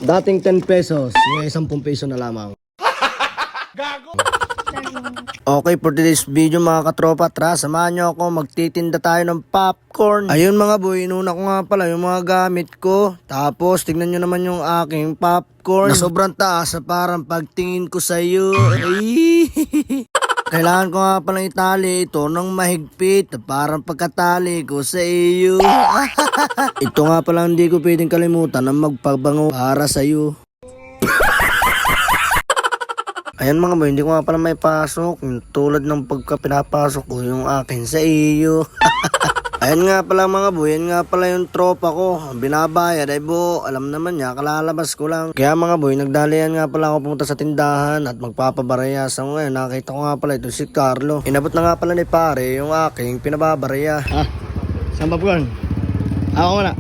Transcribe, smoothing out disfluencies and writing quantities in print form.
Dating 10 pesos, ngayon 10 peso na lamang. Okay, for today's video mga katropa, tara, samahan nyo ako, magtitinda tayo ng popcorn. Ayun mga boy, inuna ko nga pala yung mga gamit ko. Tapos, tignan nyo naman yung aking popcorn. Na sobrang taas, parang pagtingin ko sa'yo. Ay! Kailangan ko nga palang itali ito ng mahigpit, parang pagkatali ko sa iyo. Ito nga palang hindi ko pwedeng kalimutan na magpabango para sa'yo. Ayan mga boy, hindi ko nga pala may pasok. Tulad ng pagka pinapasok ko yung akin sa iyo. Ayan nga pala mga boy, yan nga pala yung tropa ko. Ang binabayad ay bo, alam naman niya, kalalabas ko lang. Kaya mga boy, nagdalian nga pala ako pumunta sa tindahan at magpapabaraya. So ngayon, nakita ko nga pala ito si Carlo. Inabot na nga pala ni pare yung aking pinababaraya. Saan popcorn? Ako muna.